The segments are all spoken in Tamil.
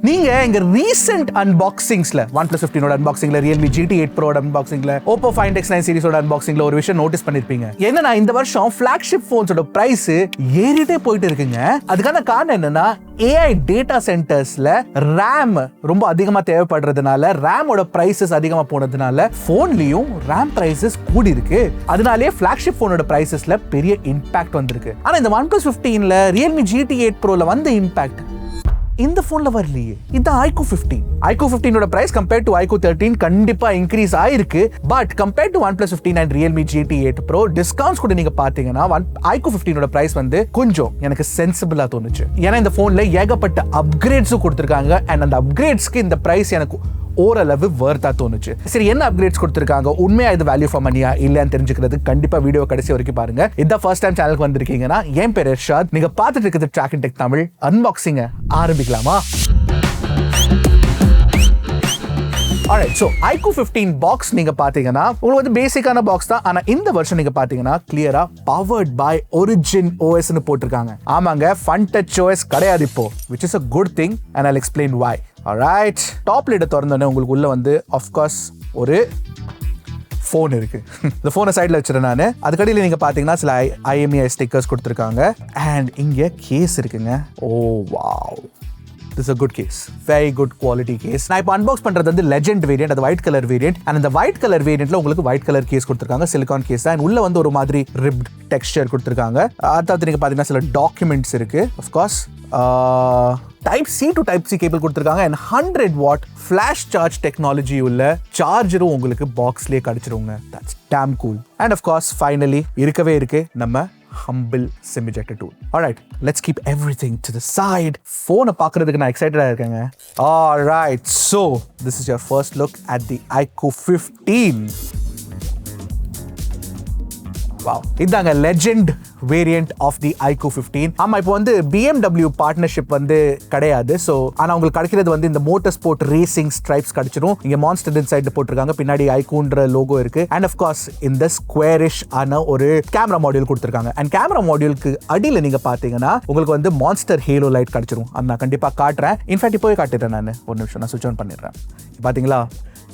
நீங்க எங்க ரீசெண்ட் அன்பாக்சிங்ஸ்ல OnePlus 15 அன்பாக்சிங்ல Realme GT8 Pro அன்பாக்சிங்ல Oppo Find X9 சீரிஸோட அன்பாக்சிங்ல ஒரு விஷயம் நோட்டீஸ் பண்ணிருப்பீங்க. என்னன்னா இந்த வருஷம் ஃபிளாக்ஷிப் போன்ஸோட பிரைஸ் ஏறிட்டே போயிட்டு இருக்குங்க. அதுக்கான காரணம் என்னன்னா AI டேட்டா சென்டர்ஸ்ல RAM ரொம்ப அதிகமா தேவைப்படுறதுனால ரேமோட பிரைசஸ் அதிகமா போனதுனால போன்லயும் RAM பிரைசஸ் கூடி இருக்கு. அதனாலேயே ஃபிளாக்ஷிப் போனோட பிரைசஸ்ல பெரிய இம்பாக்ட் வந்திருக்கு. ஆனா இந்த OnePlus 15ல Realme GT8 Proல வந்த இம்பாக்ட் இந்த போன்ல வரலையே. இது iQOO 15. iQOO 15 price compare to iQOO 13 கண்டிப்பா இன்க்ரீஸ் ஆயிருக்கு. But compare to OnePlus 15 and Realme GT8 Pro discounts கூட நீங்க பாத்தீங்கன்னா iQOO 15 பிரைஸ் வந்து கொஞ்சம் எனக்கு சென்சிபிளா தோணுச்சு. ஏன்னா இந்த போன்ல ஏகப்பட்ட அப்கிரேட்ஸும் கொடுத்திருக்காங்க. அண்ட் அந்த அப்கிரேட்ஸ்க்கு இந்த பிரைஸ் எனக்கு ஓரளவு வர்த்தா தோணுச்சு. சரி, என்ன அப்கிரேட்ஸ் கொடுத்திருக்காங்க, உண்மையா இது வேல்யூ ஃபார் மணியா இல்லையான்னு தெரிஞ்சுக்கிறது கண்டிப்பா வீடியோ கடைசி வரைக்கும் பாருங்க. இதான் ஃபர்ஸ்ட் டைம் சேனலுக்கு வந்திருக்கீங்கன்னா என் பேர் இர்ஷாத். நீங்க பார்த்துட்டு இருக்கிறது track and tech Tamil. Unboxing ஆரம்பிக்கலாமா? Alright, so iQOO 15 பாக்ஸ் நீங்க பாத்தீங்கன்னா உங்களுக்கு வந்து பேசிக்கான பாக்ஸ் தான். ஆனா இந்த வருஷம் நீங்க பாத்தீங்கன்னா கிளியரா powered by Origin OS னு போட்டிருக்காங்க. ஆமாங்க, Fun Touch OS கிடையாது இப்போ, which is a good thing and I'll explain why. Alright, top லிட திறந்தோடனே உங்களுக்கு உள்ள வந்து of course ஒரு ஃபோன் இருக்கு. இந்த ஃபோனை சைடில் வச்சிருக்கேன் நான். அதுக்கடியில் நீங்கள் பார்த்தீங்கன்னா சில IMEI ஸ்டிக்கர்ஸ் கொடுத்துருக்காங்க. அண்ட் இங்கே கேஸ் இருக்குங்க. ஓ wow, this is a good case, very good quality case. நான் இப்போ அன்பாக்ஸ் பண்றது வந்து லெஜெண்ட் வேரியன்ட், அது ஒயிட் கலர் வேரியன்ட். அண்ட் அந்த ஒயிட் கலர் வேரியன்ட்ல உங்களுக்கு ஒயிட் கலர் கேஸ் கொடுத்துருக்காங்க, சிலிகான் கேஸ் தான். உள்ள வந்து ஒரு மாதிரி ரிப்ட் டெக்ஸ்சர் கொடுத்துருக்காங்க. அடுத்து நீங்க பாத்தீங்கன்னா சில டாக்குமெண்ட்ஸ் இருக்கு. of course type C to type C cable கொடுத்துருக்காங்க. And 100 watt flash charge technology உள்ள சார்ஜரும் உங்களுக்கு பாக்ஸ்லயே கிடைச்சிருங்க. That's damn cool. And of course finally இருக்கவே இருக்கு நம்ம humble SIM ejector tool. Alright, let's keep everything to the side. Phone பார்க்கிறதுக்கு நான் எக்ஸைட்டடா இருக்கேங்க. Alright, so this is your first look at the iQOO 15. Wow, இதாங்க legend variant of the iQOO 15. ஆமா, இப்போ வந்து BMW பார்ட்னர்ஷிப் வந்து கிடையாது. ஸோ ஆனால் உங்களுக்கு கிடைக்கிறது வந்து இந்த மோட்டர் ஸ்போர்ட் ரேசிங் ஸ்ட்ரைப்ஸ் கிடைச்சிடும். இங்கே மான்ஸ்டர் இன்சைட் போட்டிருக்காங்க, பின்னாடி iQOOன்ற லோகோ இருக்கு. அண்ட் ஆஃப் கோர்ஸ் இந்த ஸ்கொயரிஷ் ஆன ஒரு கேமரா மாடியூல் கொடுத்துருக்காங்க. அண்ட் கேமரா மாடியூலுக்கு அடியில் நீங்க பார்த்தீங்கன்னா உங்களுக்கு வந்து மான்ஸ்டர் ஹேலோ லைட் கிடைச்சிடும். அது நான் கண்டிப்பாக காட்டுறேன். இன்ஃபேக்ட் இப்போவே காட்டுறேன் நான். ஒரு நிமிஷம் நான் சுவிட்ச் ஆன் பண்ணிடுறேன். பார்த்தீங்களா,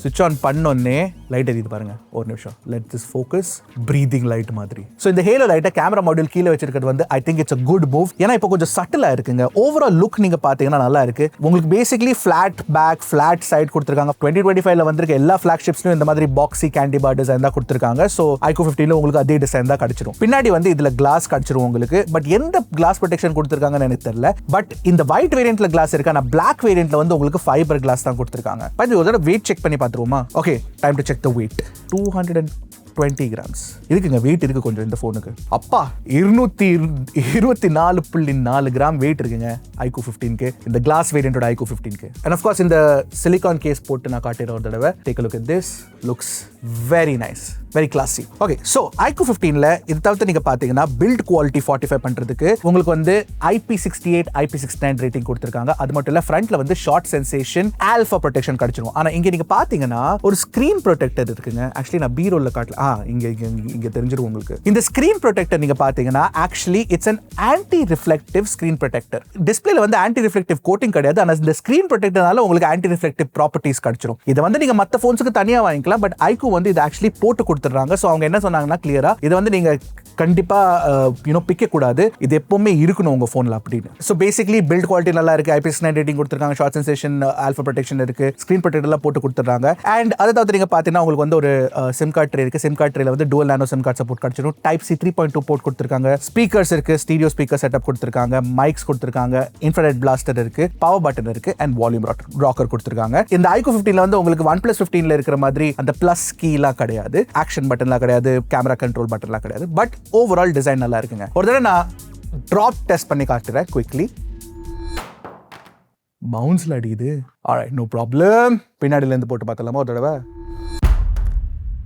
சுவிட்ச் ஆன் பண்ணோன்னே லைட் எரியுது பாருங்க. ஒரு நிமிஷம், let this focus. Breathing light மாதிரி. ஸோ இந்த ஹேலோ லைட்டை கேமரா மாடியூல் கீழே வச்சிருக்கிறது வந்து I think it's a good move. ஏன்னா இப்போ கொஞ்சம் சட்டிலா இருக்குங்க. ஓவரால் லுக் நீங்க பாத்தீங்கன்னா நல்லா இருக்கு. உங்களுக்கு basically flat back, flat side கொடுத்துருக்காங்க. 2025ல வந்திருக்க எல்லா ஃபிளாக்ஷிப்ஸ்லயும் இந்த மாதிரி பாக்ஸி கேண்டி பார் டிசைன் தான் கொடுத்துருக்காங்க. ஸோ iQOO 15ல உங்களுக்கு அதே டிசைன் தான் கிடைச்சிடும். பின்னாடி வந்து இதுல கிளாஸ் கிடைச்சிரும் உங்களுக்கு. பட் எந்த கிளாஸ் ப்ரொடெக்ஷன் கொடுத்துருக்காங்கன்னு எனக்கு தெரியல. பட் இந்த ஒயிட் வேரியன்ட்ல கிளாஸ் இருக்கு. ஆனா பிளாக் வேரியன்ட்ல வந்து உங்களுக்கு ஃபைபர் கிளாஸ் தான் கொடுத்துருக்காங்க. பட் ஒரு தடவை வெயிட் செக் பண்ணி பார்த்துருவோமா? Okay, time to check the weight. 220 grams இருக்குங்க வெயிட் இருக்கு கொஞ்சம் இந்த போனுக்கு. அப்பா 224.4 கிராம் வெயிட் இருக்குங்க iQOO 15க்கு, இந்த கிளாஸ் வேரியன்ட்டோட iQOO 15க்கு. அண்ட் ஆஃப் கோர்ஸ் இந்த சிலிகான் கேஸ் போட்டு நான் காட்டுறேன் ஒரு தடவை. Take a look at this. looks very nice, very classy. Okay, so iQOO 15ல இது தவிர்த்து நீங்க பாத்தீங்கன்னா பில்ட் குவாலிட்டி 45 பண்றதுக்கு உங்களுக்கு வந்து IP68 IP69 ரேட்டிங் கொடுத்திருக்காங்க. அது மட்டும் இல்ல ஃப்ரண்ட்ல வந்து ஷார்ட் சென்சேஷன் ஆல்பா ப்ரொடெக்ஷன் கிடைச்சிரும். ஆனா இங்க நீங்க பாத்தீங்கன்னா ஒரு ஸ்கிரீன் ப்ரொடெக்டர் இருக்குங்க. ஆக்சுவலி நான் பீரோல காட்டல, இங்க தெரிஞ்சிரும் உங்களுக்கு. இந்த ஸ்கிரீன் ப்ரொடெக்டர் நீங்க பாத்தீங்கன்னா actually it's an anti reflective screen protector. டிஸ்பிளேல வந்து ஆன்டி ரிஃப்ளெக்டிவ் கோட்டிங் கிடையாது. ஆனா இந்த ஸ்கிரீன் ப்ரொடெக்டர்னால உங்களுக்கு ஆன்டி ரிஃப்ளெக்டிவ் ப்ராப்பர்ட்டிஸ் கிடைச்சிரும். இதை வந்து நீங்க மத்த போன்ஸ்க்கு தனியா வாங்கிக்கலாம். பட் iQOO வந்து இது ஆக்சுவலி போட்டு கொடுத்துறாங்க. ஸோ அவங்க என்ன சொன்னாங்கன்னா கிளியரா இதை வந்து நீங்க கண்டிப்பா பிக்க கூடாது, இது எப்பவுமே இருக்கணும் உங்க போன்ல அப்படின்னு. ஸோ பேசிக்கலி பில்ட் குவாலிட்டி நல்லா இருக்கு. IP69 ரேட்டிங் கொடுத்துருக்காங்க, ஷார்ட் சென்சேஷன் ஆல்பா ப்ரொடெக்ஷன் இருக்கு, ஸ்கிரீன் ப்ரொடெக்டர்லாம் போட்டு கொடுத்துறாங்க. அண்ட் அதை தவிர்த்து நீங்க பாத்தீங்கன்னா உங்களுக்கு வந்து ஒரு சிம் கார்டு ட்ரே இருக்கு. சிம் கார்டு ட்ரேல வந்து dual nano sim card support கிடைச்சிடும். டைப் சி 3.2 போர்ட் கொடுத்துருக்காங்க. ஸ்பீக்கர்ஸ் இருக்கு, ஸ்டீரியோ ஸ்பீக்கர் செட்டப் கொடுத்துருக்காங்க, மைக்ஸ் கொடுத்துருக்காங்க, இன்ஃப்ராரெட் பிளாஸ்டர் இருக்கு, பவர் பட்டன் இருக்கு, அண்ட் வால்யூம் ராக்கர் கொடுத்துருக்காங்க. இந்த iQOO 15ல வந்து உங்களுக்கு OnePlus 15ல இருக்கிற மாதிரி அந்த பிளஸ் கீலாம் கிடையாது, ஆக்ஷன் பட்டன்லாம் கிடையாது, கேமரா கண்ட்ரோல் பட்டன்லாம் கிடையாது. பட் ஓவரால் டிசைன் நல்லா இருக்குங்க. ஒரு தடவை நான் டிராப் டெஸ்ட் பண்ணி காட்டுறேன் குவிக்லி. பவுன்ஸ்ல அடிக்குது. Alright, no problem. பின்னாடில இருந்து போட்டு பார்க்கலாமா ஒரு தடவை?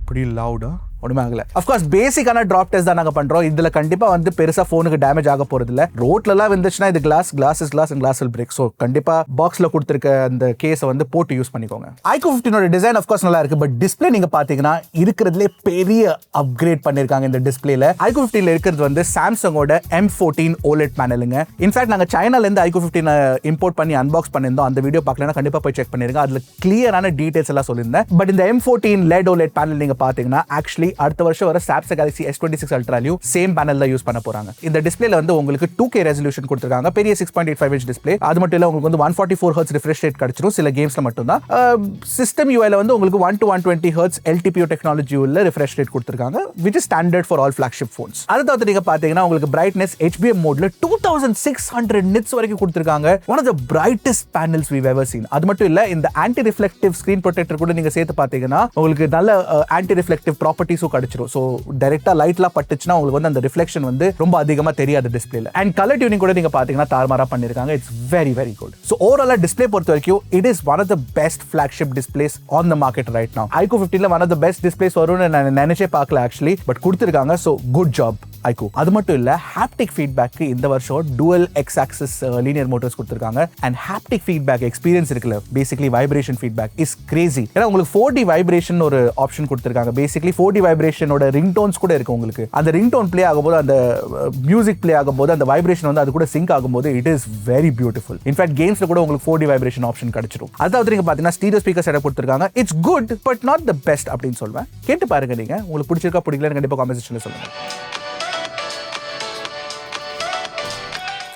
pretty loud, huh? ஒண்ணுமே ஆகல. அஃப்கோர்ஸ் பேசிக்கான டிராப் டெஸ்ட் தான் நாங்க பண்றோம். இதுல கண்டிப்பா வந்து பெருசா போனுக்கு டேமேஜ் ஆக போறது இல்ல. ரோட்ல எல்லாம் வந்துச்சுன்னா இது glass is glass and glass will break. So கண்டிப்பா பாக்ஸ்ல கொடுத்திருக்க அந்த கேஸை வந்து போட்டு யூஸ் பண்ணிக்கோங்க. iQOO 15 ஓட டிசைன் அஃப்கோர்ஸ் நல்லா இருக்கு. பட் டிஸ்பிளே நீங்க பாத்தீங்கன்னா இருக்கிறதுலே பெரிய அப்கிரேட் பண்ணிருக்காங்க இந்த டிஸ்பிளேல. iQOO 15ல இருக்கிறது வந்து சாம்சங்கோட M14 OLED பேனலுங்க. இன்ஃபேக்ட் நாங்க சைனால இருந்து iQOO 15 இம்போர்ட் பண்ணி அன்பாக்ஸ் பண்ணிருந்தோம். அந்த வீடியோ பார்க்கலனா கண்டிப்பா போய் செக் பண்ணிருங்க. அதுல கிளியரான டீடைல்ஸ் எல்லாம் சொல்லிருந்தேன். பட் இந்த M14 LED OLED பேனல் நீங்க பாத்தீங்கன்னா ஆக்சுவலி அடுத்த வருஷம் வர Samsung Galaxy S26 Ultraலையும் சேம் பேனல் தான் யூஸ் பண்ண போறாங்க. இந்த டிஸ்பிளேல வந்து உங்களுக்கு 2K ரெசல்யூஷன் கொடுத்திருக்காங்க. பெரிய 6.85 inch டிஸ்பிளே. அது மட்டும் இல்ல உங்களுக்கு வந்து 144 Hz ரிஃப்ரெஷ் ரேட் கிடைச்சிரும் சில கேம்ஸ்ல மட்டும் தான். சிஸ்டம் UI ல வந்து உங்களுக்கு 1 to 120 Hz LTPO டெக்னாலஜி உள்ள ரிஃப்ரெஷ் ரேட் கொடுத்திருக்காங்க, which is standard for all flagship phones. அது தவிர நீங்க பாத்தீங்கன்னா உங்களுக்கு பிரைட்னஸ் HBM மோட்ல 2600 nits வரைக்கும் கொடுத்திருக்காங்க. one of the brightest panels we've ever seen. அது மட்டும் இல்ல இந்த ஆன்டி ரிஃப்ளெக்டிவ் ஸ்கிரீன் ப்ரொடெக்டர் கூட நீங்க சேர்த்து பாத்தீங்கன்னா உங்களுக்கு நல்ல ஆன்டி ரிஃப்ளெக்டிவ் ப்ராப்பர்ட்டிஸும் கிடைச்சிரும். சோ டைரக்டா லைட்லாம் பட்டுச்சுனா உங்களுக்கு வந்து அந்த ரிஃப்ளெக்ஷன் வந்து ரொம்ப அதிகமா தெரியாது டிஸ்பிளேல. அண்ட் கலர் டியூனிங் கூட நீங்க பாத்தீங்கன்னா தாறுமாறா பண்ணிருக்காங்க. It's very very good. So ஓவராலா டிஸ்பிளே பொறுத்த வரைக்கும் it is one of the best flagship displays on the market right now. iQOO 15ல one of the best displays வரும்னு நான் நினைச்சே பார்க்கல ஆக்சுவலி. பட் கொடுத்திருக்காங்க. So good job iQOO. அது மட்டும் இல்ல ஹாப்டிக் ஃபீட்பேக்கு இந்த வருஷம் dual x-axis linear motors கொடுத்திருக்காங்க. அண்ட் ஹாப்டிக் ஃபீட்பேக் எக்ஸ்பீரியன்ஸ் இருக்குல்ல, basically vibration feedback is Crazy. ஏன்னா உங்களுக்கு 4D வைப்ரேஷன் ஒரு ஆப்ஷன் கொடுத்திருக்காங்க. பேசிக்கலி 4D வைப்ரேஷனோட ரிங் டோன்ஸ் கூட இருக்கு உங்களுக்கு. அந்த ரிங் டோன் ப்ளே ஆகும்போது அந்த மியூசிக் ப்ளே ஆகும்போது அந்த வைப்ரேஷன் வந்து அது கூட சிங்க் ஆகும்போது it is very beautiful. In fact கேம்ஸ்ல கூட உங்களுக்கு 4D வைப்ரேஷன் ஆப்ஷன் கிடைச்சிரும். அதாவது நீங்க பாத்தீங்கன்னா ஸ்டீரியோ ஸ்பீக்கர் செட்டப் கொடுத்திருக்காங்க. It's good but not the best அப்படின்னு சொல்வேன். கேட்டு பாருங்க நீங்க, உங்களுக்கு பிடிச்சிருக்கா பிடிக்கலன்னு கண்டிப்பா காமெண்ட் செக்ஷன்ல சொல்லுங்க.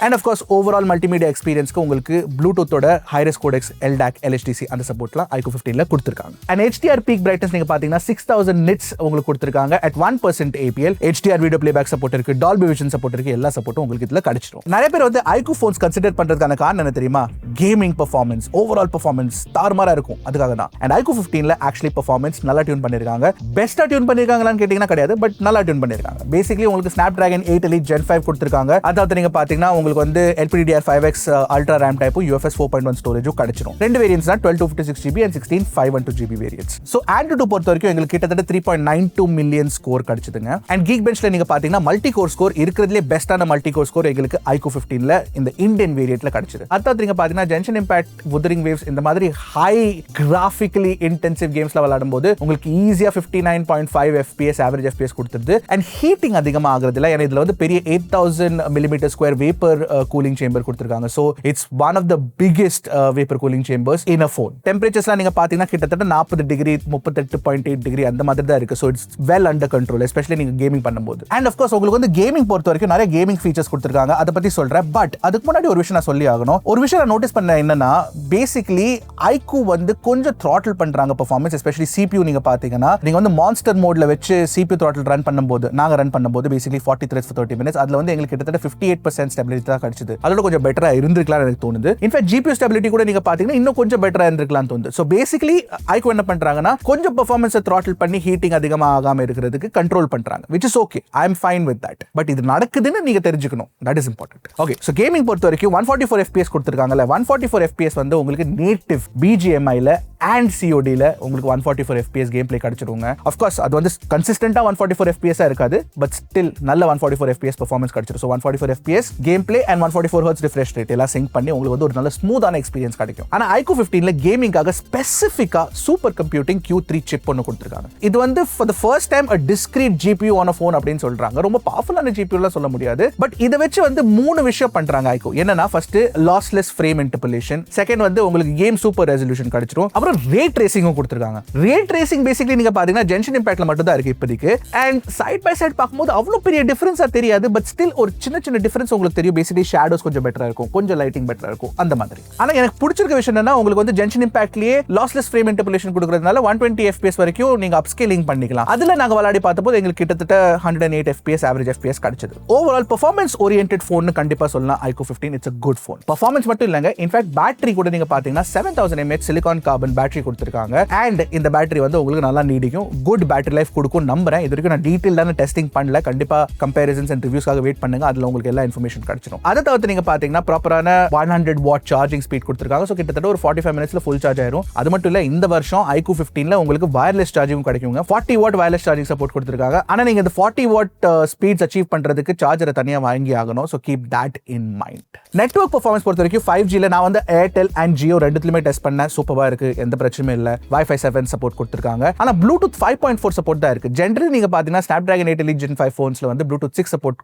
And of course overall multimedia experience க்கு உங்களுக்கு ப்ளூடூத்தோட ஹைரஸ் கோடெக்ஸ் LDAC LHDC அந்த சப்போர்ட்லாம் iQOO 15ல கொடுத்திருக்காங்க. And HDR peak brightness நீங்க பாத்தீங்கன்னா 6000 nits உங்களுக்கு கொடுத்திருக்காங்க at 1% APL. HDR video playback support இருக்கு, Dolby Vision support இருக்கு, எல்லா சப்போர்ட்டும் உங்களுக்கு இதுல கிடைச்சிரும். நிறைய பேர் வந்து iQOO phones கன்சிடர் பண்றதுக்கான காரணம் என்ன தெரியுமா? கேமிங் பெர்ஃபார்மன்ஸ், ஓவரால் பெர்ஃபார்மன்ஸ் தாறுமாறா இருக்கும், அதுக்காக தான். And iQOO 15ல ஆக்சுவலி பெர்ஃபார்மன்ஸ் நல்லா டியூன் பண்ணிருக்காங்க. பெஸ்டா டியூன் பண்ணிருக்காங்களான்னு கேட்டீங்கன்னா கிடையாது, பட் நல்லா டியூன் பண்ணிருக்காங்க. பேசிக்கலி உங்களுக்கு Snapdragon 8 Elite Gen 5 கொடுத்திருக்காங்க. அதாவது நீங்க பாத்தீங்கன்னா உங்களுக்கு வந்து LPDDR5X Ultra RAM type UFS 4.1 ஸ்டோரேஜும் கிடைச்சிரும். ரெண்டு வேரியன்ட்ஸ் தான் 1256GB and 16/512GB variants. So Android பொறுத்த வரைக்கும் எங்களுக்கு கிட்டத்தட்ட 3.92 மில்லியன் ஸ்கோர் கிடைச்சதுங்க. அண்ட் Geekbenchல நீங்க பாத்தீங்கன்னா மல்டி கோர் ஸ்கோர் இருக்கிறதுலே பெஸ்டான மல்டி கோர் ஸ்கோர் எங்களுக்கு iQOO 15ல இந்த இந்தியன் வேரியன்ட்ல கிடைச்சது. அதாவது நீங்க பாத்தீங்கன்னா Genshin Impact, Wuthering Waves இந்த மாதிரி ஹை கிராஃபிக்கலி இன்டென்சிவ் கேம்ஸ்ல விளையாடும்போது உங்களுக்கு ஈஸியா 59.5 FPS ஆவரேஜ் FPS கொடுத்துருது. அண்ட் ஹீட்டிங் அதிகமா ஆகுறது இல்ல. ஏன்னா இதுல வந்து பெரிய 8000 mm² வேப்பர் cooling chamber கொடுத்திருக்காங்க. So it's one of the biggest vapor cooling chambers in a phone. Temperaturesலாம் நீங்க பாத்தீங்கன்னா கிட்டத்தட்ட 40 டிகிரி 38.8 டிகிரி அந்த மாதிரி தான் இருக்கு. So it's well under control, especially நீங்க கேமிங் பண்ணும்போது. And of course உங்களுக்கு வந்து கேமிங் பொறுத்த வரைக்கும் நிறைய கேமிங் ஃபீச்சர்ஸ் கொடுத்திருக்காங்க. அத பத்தி சொல்றேன். பட் அதுக்கு முன்னாடி ஒரு விஷயம் நான் சொல்லி ஆகணும். ஒரு விஷயம் நான் நோட்டீஸ் பண்ண என்னன்னா பேசிக்கலி iQOO வந்து கொஞ்சம் throttle பண்றாங்க பெர்ஃபார்மன்ஸ், எஸ்பெஷலி CPU நீங்க பாத்தீங்கன்னா நீங்க வந்து மான்ஸ்டர் மோட்ல வச்சு CPU throttle ரன் பண்ணும்போது நாங்க ரன் பண்ணும்போது பேசிக்கலி 40 threads for 30 minutes அதுல வந்து எங்களுக்கு கிட்டத்தட்ட 58% ஸ்டெபிலிட்டி தான் கிடைச்சது. அதோட கொஞ்சம் பெட்டரா இருந்திருக்கலாம் எனக்கு தோணுது. இன்ஃபேக்ட் GPU ஸ்டெபிலிட்டி கூட நீங்க பாத்தீங்கன்னா இன்னும் கொஞ்சம் பெட்டரா இருந்திருக்கலாம் தோணுது. சோ பேசிக்கலி iQOO என்ன பண்றாங்கன்னா கொஞ்சம் பெர்ஃபார்மன்ஸை throttle பண்ணி ஹீட்டிங் அதிகமா ஆகாம இருக்கிறதுக்கு கண்ட்ரோல் பண்றாங்க, which is okay. I am fine with that. But இது நடக்குதுன்னு நீங்க தெரிஞ்சுக்கணும். That is important. Okay, so gaming பொறுத்த வரைக்கும் 144 FPS கொடுத்திருக்காங்கல. 144 FPS வந்து உங்களுக்கு நேட்டிவ் BGMI ல and COD ல உங்களுக்கு 144 FPS கேம் பிளே கிடைச்சிருங்க. Of course அது வந்து கன்சிஸ்டன்ட்டா 144 FPS இருக்காது, பட் ஸ்டில் நல்ல 144 FPS பெர்ஃபார்மன்ஸ் கிடைச்சிரும். So 144 FPS game play and 144 Hz refresh rate எல்லாம் சிங்க் பண்ணி உங்களுக்கு வந்து ஒரு நல்ல ஸ்மூத்தான எக்ஸ்பீரியன்ஸ் கிடைக்கும். ஆனா iQOO 15ல கேமிங்காக ஸ்பெசிஃபிக்கா சூப்பர் கம்ப்யூட்டிங் Q3 சிப் ஒன்னு கொடுத்திருக்காங்க. இது வந்து for the first time a discrete GPU on a phone அப்படினு சொல்றாங்க. ரொம்ப பவர்ஃபுல்லான GPU ல சொல்ல முடியாது, பட் இத வெச்சு வந்து மூணு விஷயம் பண்றாங்க iQOO. என்னன்னா first lossless frame interpolation, second வந்து உங்களுக்கு கேம் சூப்பர் ரெசல்யூஷன் கிடைச்சிரும், அப்புறம் ரே ட்ரேசிங்கும் கொடுத்திருக்காங்க. ரே ட்ரேசிங் பேசிக்கலி நீங்க பாத்தீங்கன்னா Genshin Impactல மட்டும் தான் இருக்கு இப்போதைக்கு. அண்ட் சைட் பை சைடு பாக்கும்போது அவ்வளவு பெரிய டிஃபரன்ஸா தெரியாது, பட் ஸ்டில் ஒரு சின்ன சின்ன டிஃபரன்ஸ் உங்களுக்கு தெரியும். பேசிக்கலி ஷேடோஸ் கொஞ்சம் பெட்டரா இருக்கும், கொஞ்சம் லைட்டிங் பெட்டரா இருக்கும் அந்த மாதிரி. ஆனா எனக்கு பிடிச்சிருக்க விஷயம் என்னன்னா உங்களுக்கு வந்து Genshin Impactலயே லாஸ்லெஸ் ஃப்ரேம் இன்டர்போலேஷன் கொடுக்கறதுனால 120 FPS வரைக்கும் நீங்க அப்ஸ்கேலிங் பண்ணிக்கலாம். அதுல நாங்க விளையாடி பார்த்தப்போ எங்களுக்கு கிட்டத்தட்ட 108 FPS ஆவரேஜ் FPS கிடைச்சது. ஓவரால் பெர்ஃபார்மன்ஸ் ஓரியன்டட் ஃபோன் கண்டிப்பா சொல்லலாம் iQOO 15. It's a good phone. Performance மட்டும் இல்லங்க, இன்ஃபேக்ட் பேட்டரி கூட நீங்க பாத்தீங்கன்னா 7000 mAh சிலிகான் கார்பன் பேட்டரி கொடுத்துருக்காங்க. அண்ட் இந்த பேட்டரி வந்து உங்களுக்கு நல்லா நீடிக்கும், குட் பேட்டரி லைஃப் கொடுக்கும் நம்புறேன். இது வரைக்கும் நான் டீடைல்டான டெஸ்டிங் பண்ணல, கண்டிப்பா கம்பேரிசன்ஸ் அண்ட் ரிவ்யூஸ்க்காக வெயிட் பண்ணுங்க, அதுல உங்களுக்கு எல்லா இன்ஃபர்மேஷன் கிடைச்சிடும். அதை தவிர்த்து நீங்க பாத்தீங்கன்னா ப்ராப்பரான 100 வாட் சார்ஜிங் ஸ்பீட் கொடுத்துருக்காங்க. ஸோ கிட்டத்தட்ட ஒரு 45 மினிட்ஸ்ல ஃபுல் சார்ஜ் ஆயிரும். அது மட்டும் இல்ல, இந்த வருஷம் iQOO 15ல உங்களுக்கு வயர்லெஸ் சார்ஜிங் கிடைக்குங்க. 40 வாட் வயர்லெஸ் சார்ஜிங் சப்போர்ட் கொடுத்துருக்காங்க. ஆனா நீங்க இந்த 40 வாட் ஸ்பீட்ஸ் அச்சீவ் பண்றதுக்கு சார்ஜரை தனியா வாங்கி ஆகணும். So keep that in mind. Network performance பொறுத்த வரைக்கும் 5Gல நான் வந்து ஏர்டெல் அண்ட் ஜியோ ரெண்டுத்துலயுமே டெஸ்ட் பண்ணேன். சூப்பரா இருக்கு, எந்த பிரச்சனையும் இல்ல. Wi-Fi 7 சப்போர்ட் கொடுத்துருக்காங்க. ஆனா Bluetooth 5.4 சப்போர்ட் தான் இருக்கு. ஜெனரலி நீங்க பாத்தீங்கன்னா Snapdragon 8 Elite Gen 5 phonesல வந்து Bluetooth 6 சப்போர்ட்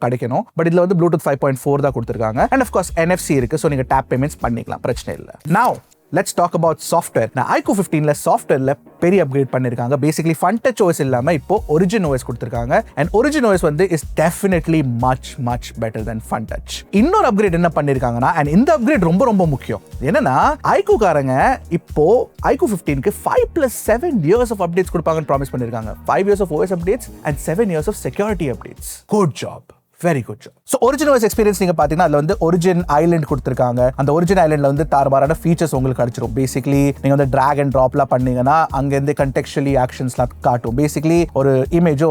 கிடைக்கணும். பட் இதுல வந்து Bluetooth 5.4 தான் கொடுத்துருக்காங்க. அண்ட் ஆஃப் கோர்ஸ் NFC இருக்கு. ஸோ நீங்க டேப் பேமெண்ட்ஸ் பண்ணிக்கலாம், பிரச்சனை இல்லை. Now let's talk about software. நான் iQOO 15ல சாஃப்ட்வேர்ல பெரிய அப்கிரேட் பண்ணிருக்காங்க. பேசிக்கலி FunTouch OS இல்லாம இப்போ Origin OS கொடுத்திருக்காங்க. and Origin OS வந்து is definitely much better than FunTouch. இன்னொரு அப்கிரேட் என்ன பண்ணிருக்காங்கன்னா, and இந்த அப்கிரேட் ரொம்ப ரொம்ப முக்கியம். என்னன்னா iQOO காரங்க இப்போ iQOO 15க்கு 5+7 years of updates கொடுப்பாங்கன்னு ப்ராமிஸ் பண்ணிருக்காங்க. 5 years of OS updates and 7 years of security updates. Good job. Very good job. So origin OS experience நீங்க பாத்தீங்கன்னா அதுல வந்து ஒரிஜின் ஐலண்ட் கொடுத்துருக்காங்க. அந்த ஒரிஜின் ஐலண்ட்ல வந்து தாறுமாறான ஃபீச்சர்ஸ் உங்களுக்கு கிடைச்சிரும். பேசிக்கலி நீங்க வந்து டிராக் அண்ட் ட்ராப்லாம் பண்ணீங்கன்னா அங்க இருந்து கண்டெக்சுவலி ஆக்ஷன்ஸ்லாம் காட்டும். பேசிக்கலி ஒரு இமேஜோ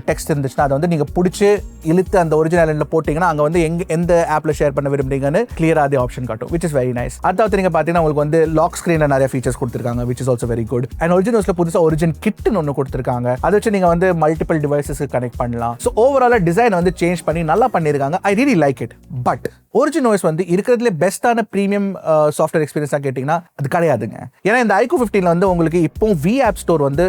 டெக்ஸ்ட் இருந்துச்சுன்னா அதை வந்து நீங்க பிடிச்சி இழுத்து அந்த ஒரிஜின் ஐலண்ட்ல போட்டீங்கன்னா அங்க வந்து எந்த ஆப்ல ஷேர் பண்ண விரும்புறீங்கன்னு கிளியரா அதே ஆப்ஷன் காட்டும், which is very nice. அடுத்து நீங்க பாத்தீங்கன்னா உங்களுக்கு வந்து லாக் ஸ்கிரீன்ல நிறைய ஃபீச்சர்ஸ் கொடுத்துருக்காங்க, which is also very good. and Origin OSல புதுசா ஒரிஜின் கிட்னு ஒன்னு கொடுத்துருக்காங்க. அதை வச்சு நீங்க வந்து மல்டிபிள் டிவைசஸ்க்கு கனெக்ட் பண்ணலாம். ஸோ ஓவராலா டிசைன் வந்து சேஞ்ச் பண்ணி நல்லா பண்ணிருக்காங்க. I really like it. But Origin OS வந்து இருக்கிறதுல பெஸ்டான பிரீமியம் சாஃப்ட்வேர் எக்ஸ்பீரியன்ஸ் கேட்டீங்கன்னா அது கிடையாதுங்க. ஏன்னா இந்த iQOO 15ல வந்து உங்களுக்கு இப்போ VApp ஸ்டோர் வந்து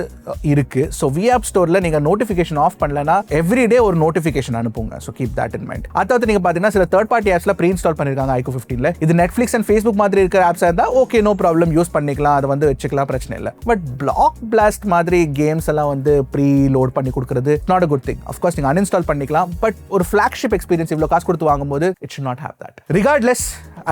இருக்கு. ஸோ VApp ஸ்டோர்ல நீங்க நோட்டிஃபிகேஷன் ஆஃப் பண்ணலனா எவ்ரிடே ஒரு நோட்டிஃபிகேஷன் அனுப்புங்க. So keep that in mind. அடுத்து நீங்க பாத்தீங்கன்னா சில தேர்ட் பார்ட்டி ஆப்ஸ்ல ப்ரீ இன்ஸ்டால் பண்ணிருக்காங்க iQOO 15ல. இது Netflix அண்ட் Facebook மாதிரி இருக்கிற ஆப்ஸா இருந்தா ஓகே, நோ ப்ராப்ளம், யூஸ் பண்ணிக்கலாம், அதை வந்து வச்சுக்கலாம், பிரச்சனை இல்லை. பட் பிளாக் பிளாஸ்ட் மாதிரி கேம்ஸ் எல்லாம் வந்து ப்ரீ லோட் பண்ணி கொடுக்கிறது not a good thing. Of course நீங்க அன்இன்ஸ்டால் பண்ணிக்கலாம், பட் ஒரு ஃபிளாக்ஷிப் எக்ஸ்பீரியன்ஸ் இவ்வளவு காசு கொடுத்து வாங்கும்போது it should not have that. Regardless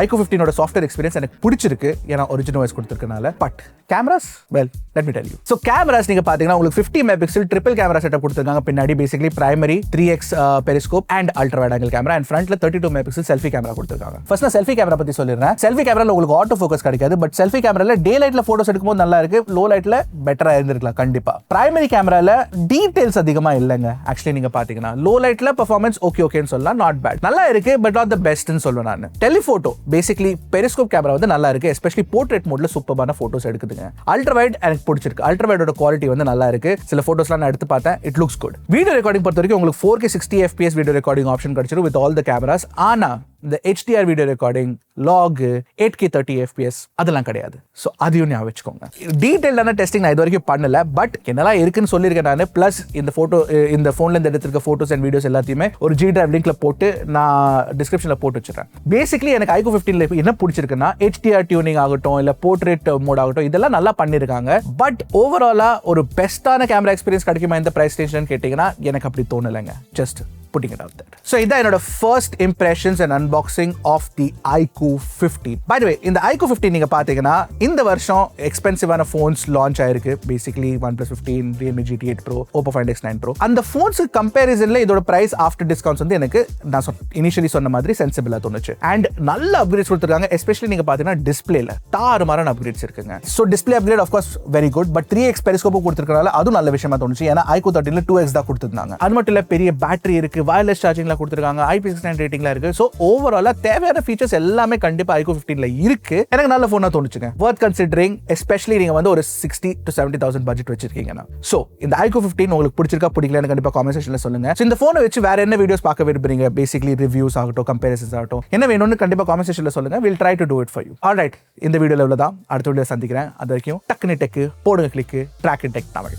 iQOO 15ஓட சாஃப்ட்வேர் எக்ஸ்பீரியன்ஸ் எனக்கு பிடிச்சிருக்கு, ஏன்னா ஒரிஜின் OS கொடுத்திருக்கனால. But cameras, well let me tell you. So cameras நீங்க பாத்தீங்கன்னா உங்களுக்கு 50 மெகாபிக்சல் ட்ரிபிள் கேமரா செட்டப் கொடுத்திருக்காங்க. பின்னாடி basically primary 3x periscope and ultra wide angle camera, and ஃப்ரண்ட்ல 32 மெகாபிக்சல் செல்ஃபி கேமரா கொடுத்திருக்காங்க. ஃபர்ஸ்ட் நான் செல்ஃபி கேமரா பத்தி சொல்லிடுறேன். செல்ஃபி கேமரால உங்களுக்கு ஆட்டோ ஃபோக்கஸ் கிடைக்காது, பட் செல்ஃபி கேமரால டே லைட்ல போட்டோஸ் எடுக்கும்போது நல்லா இருக்கு, லோ லைட்ல பெட்டரா இருந்திருக்கலாம் கண்டிப்பா. பிரைமரி கேமரால டீடைல்ஸ் அதிகமா இல்லைங்க. ஆக்சுவலி நீங்க பாத்தீங்கன்னா லோ லைட்ல பெர்ஃபார்மன்ஸ் ஓகேன்னு சொல்லலாம், நாட் பேட், நல்லா இருக்கு, பட் நாட் தி பெஸ்ட்னு சொல்லுவேன் நான். டெலிஃபோட்டோ பேசிக்கலி பெரிஸ்கோப் கேமரா வந்து நல்லா இருக்கு, எஸ்பெஷலி போர்ட்ரேட் மோட்ல சூப்பரான போட்டோஸ் எடுக்குதுங்க. அல்ட்ரா வைட் எனக்கு பிடிச்சிருக்கு. அல்ட்ரா வைடோட குவாலிட்டி வந்து நல்லா இருக்கு. சில போட்டோஸ்லாம் நான் எடுத்து பார்த்தேன், it looks good. Video recording பொறுத்த வரைக்கும் உங்களுக்கு 4K 60 FPS video recording option கிடைச்சிரும் வித் ஆல் தி கேமராஸ். ஆனா இந்த HDR video recording, log, 8K 30 FPS அதெல்லாம் கிடையாது. ஸோ அதையும் ஞாபகம் வச்சுக்கோங்க. டீடைல்டான டெஸ்டிங் நான் இது வரைக்கும் பண்ணல, பட் என்னெல்லாம் இருக்குன்னு சொல்லியிருக்கேன் நான். பிளஸ் இந்த போட்டோ, இந்த போன்ல இருந்து எடுத்திருக்க போட்டோஸ் அண்ட் வீடியோஸ் எல்லாத்தையுமே ஒரு G Drive லிங்க்ல போட்டு நான் டிஸ்கிரிப்ஷன்ல போட்டு வச்சிருக்கேன். பேசிக்கலி எனக்கு iQOO 15ல என்ன பிடிச்சிருக்குன்னா HDR டியூனிங் ஆகட்டும், இல்ல போர்ட்ரேட் மோட் ஆகட்டும், இதெல்லாம் நல்லா பண்ணிருக்காங்க. பட் ஓவராலா ஒரு பெஸ்டான கேமரா எக்ஸ்பீரியன்ஸ் கிடைக்குமா இந்த பிரைஸ் ரேஞ்ச்னு கேட்டீங்கன்னா எனக்கு அப்படி தோணலைங்க. Just putting it out there. So இதான் என்னோட first impressions and unboxing of the iQOO 15. By the way, இந்த iQOO 15 நீங்க பாத்தீங்கன்னா இந்த வருஷம் எக்ஸ்பென்சிவான phones launch ஆயிருக்கு. Basically OnePlus 15, Realme GT 8 Pro, Oppo Find X9 Pro. அந்த phones கம்பேரிசன்ல இதோட பிரைஸ் ஆஃப்டர் டிஸ்கவுண்ட்ஸ் வந்து எனக்கு நான் இனிஷியலி சொன்ன மாதிரி சென்சிபிளா தோணுச்சு. அண்ட் நல்ல அப்கிரேட்ஸ் கொடுத்திருக்காங்க. எஸ்பெஷலி நீங்க பாத்தீங்கன்னா டிஸ்பிளேல தாறுமாறான அப்கிரேட்ஸ் இருக்குங்க. So display upgrade of course very good, but 3x periscope கொடுத்திருக்கனால அதுவும் நல்ல விஷயமா தோணுச்சு. ஏன்னா iQOO 13ல 2x தான் கொடுத்திருந்தாங்க. அது மட்டும் இல்ல பெரிய பேட்டரி இருக்கு, வயர்லெஸ் சார்ஜிங்ல கொடுத்திருக்காங்க, IP69 ரேட்டிங்ல இருக்கு. சோ ஓவராலா தேவையான ஃபீச்சர்ஸ் எல்லாமே கண்டிப்பா iQOO 15ல இருக்கு. எனக்கு நல்ல போனா தோணுச்சுங்க. worth considering, especially நீங்க வந்து ஒரு 60 to 70,000 பட்ஜெட் வச்சிருக்கீங்கன்னா. சோ இந்த iQOO 15 உங்களுக்கு பிடிச்சிருக்கா பிடிக்கலன்னு கண்டிப்பா காமெண்ட் செக்ஷன்ல சொல்லுங்க. சோ இந்த போனை வச்சு வேற என்ன வீடியோஸ் பார்க்க விரும்புறீங்க, பேசிக்கலி ரிவ்யூஸ் ஆகட்டும், கம்பேரிசன்ஸ் ஆகட்டும், என்ன வேணும்னு கண்டிப்பா காமெண்ட் செக்ஷன்ல சொல்லுங்க. we'll try to do it for you. all right, இந்த வீடியோல இவ்வளவுதான். அடுத்த வீடியோ சந்திக்கிறேன். அது வரைக்கும் டக்குனு டெக் போடுங்க, click track in tech Tamil.